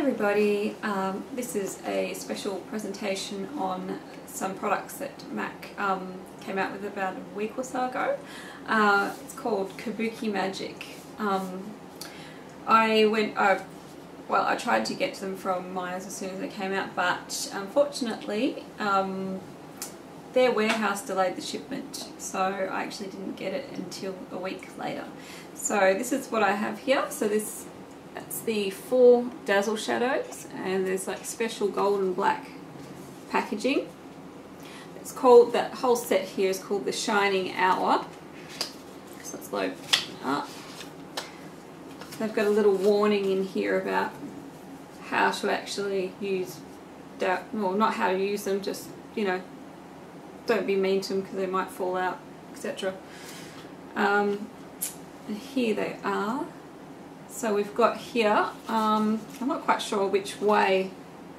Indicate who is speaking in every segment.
Speaker 1: everybody, this is a special presentation on some products that MAC came out with about a week or so ago. It's called Kabuki Magic. I tried to get them from Myers as soon as they came out, but unfortunately their warehouse delayed the shipment, so I actually didn't get it until a week later. So this is what I have here. So that's the 4 Dazzleshadows, and there's like special gold and black packaging. It's called, that whole set here is called the Shining Hour. So let's load up. They've got a little warning in here about how to actually use, well, not how to use them, just, you know, don't be mean to them because they might fall out, etc. And here they are. So we've got here, I'm not quite sure which way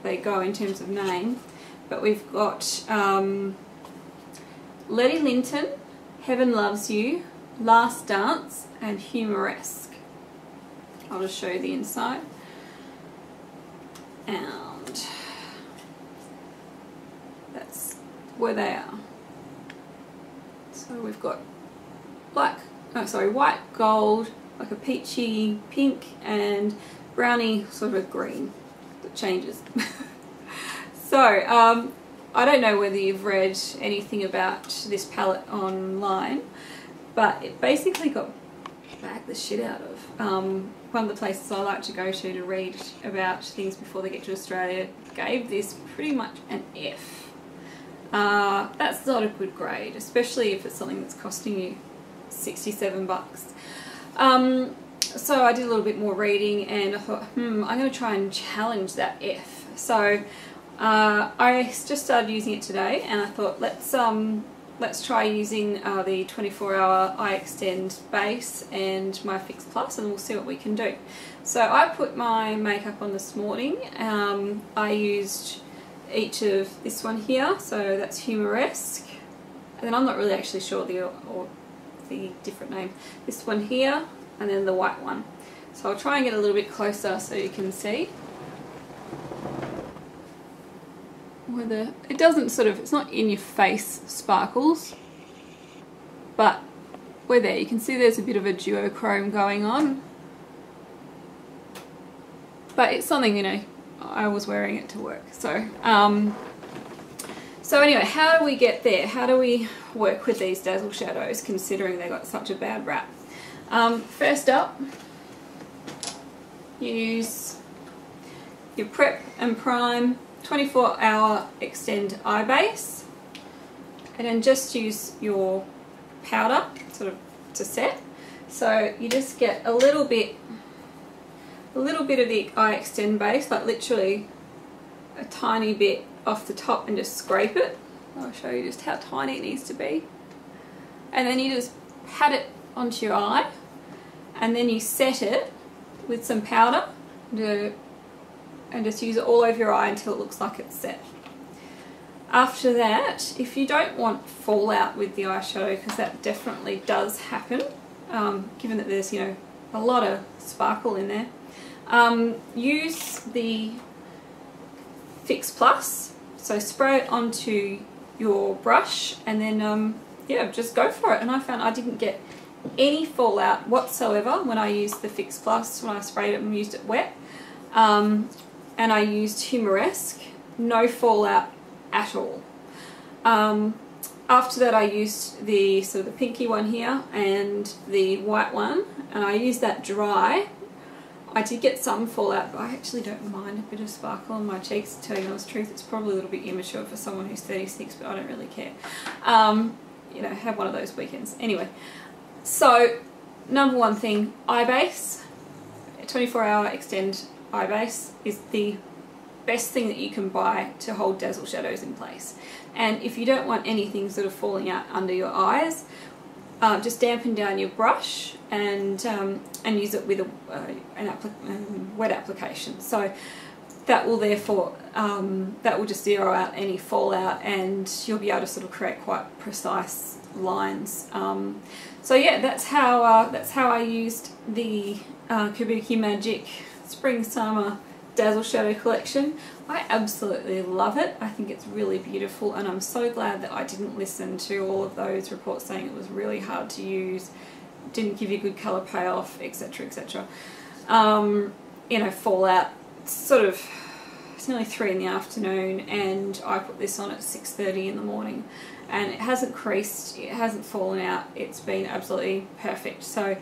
Speaker 1: they go in terms of name, but we've got Letty Linton, Heaven Loves You, Last Dance, and Humoresque. I'll just show you the inside. And that's where they are. So we've got white, gold, like a peachy pink, and brownie sort of a green that changes. So I don't know whether you've read anything about this palette online, but it basically got bagged the shit out of. One of the places I like to go to read about things before they get to Australia gave this pretty much an F. That's not a good grade, especially if it's something that's costing you 67 bucks. So I did a little bit more reading, and I thought, I'm going to try and challenge that F. So I just started using it today, and I thought, let's try using the 24-hour Eye Extend base and my Fix Plus, and we'll see what we can do. So I put my makeup on this morning. I used each of this one here, so that's Humoresque, and then I'm not really actually sure the different name. This one here, and then the white one. So I'll try and get a little bit closer so you can see. Whether it doesn't sort of, it's not in your face sparkles, but we're there. You can see there's a bit of a duochrome going on, but it's something, you know, I was wearing it to work. So so anyway, how do we get there? How do we work with these Dazzleshadows, considering they got such a bad rap? First up, you use your Prep and Prime 24-hour Extend Eye Base, and then just use your powder sort of to set. So you just get a little bit of the Eye Extend base, like literally a tiny bit off the top, and just scrape it. I'll show you just how tiny it needs to be. And then you just pat it onto your eye, and then you set it with some powder and just use it all over your eye until it looks like it's set. After that, if you don't want fallout with the eyeshadow, because that definitely does happen, given that there's, you know, a lot of sparkle in there, use the Fix Plus. So spray it onto your brush, and then yeah, just go for it. And I found I didn't get any fallout whatsoever when I used the Fix Plus, when I sprayed it and used it wet. And I used Humoresque, no fallout at all. After that, I used the sort of the pinky one here and the white one, and I used that dry. I did get some fallout, but I actually don't mind a bit of sparkle on my cheeks, to tell you the honest truth. It's probably a little bit immature for someone who's 36, but I don't really care. You know, have one of those weekends. Anyway, so number one thing, eye base. 24-hour Extend Eye Base is the best thing that you can buy to hold Dazzleshadows in place. And if you don't want anything sort of falling out under your eyes, just dampen down your brush and use it with an wet application. So that will therefore that will just zero out any fallout, and you'll be able to sort of create quite precise lines. So yeah, that's how I used the Kabuki Magic Spring Summer Dazzleshadow collection. I absolutely love it. I think it's really beautiful, and I'm so glad that I didn't listen to all of those reports saying it was really hard to use, didn't give you good colour payoff, etc, etc. You know, fallout. It's nearly 3 in the afternoon and I put this on at 6:30 in the morning, and it hasn't creased, it hasn't fallen out, it's been absolutely perfect. So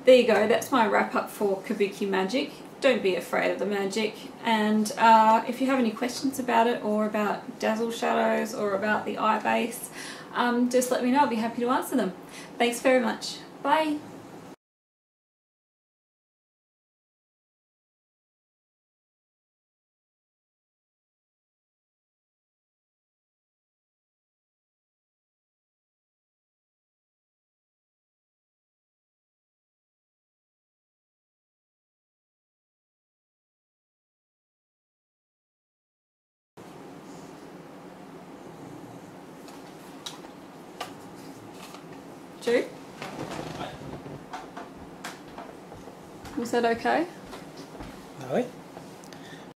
Speaker 1: there you go, that's my wrap up for Kabuki Magic. Don't be afraid of the magic, and if you have any questions about it or about Dazzleshadows or about the eye base, just let me know, I'll be happy to answer them. Thanks very much. Bye. Drew? Was that okay?
Speaker 2: No.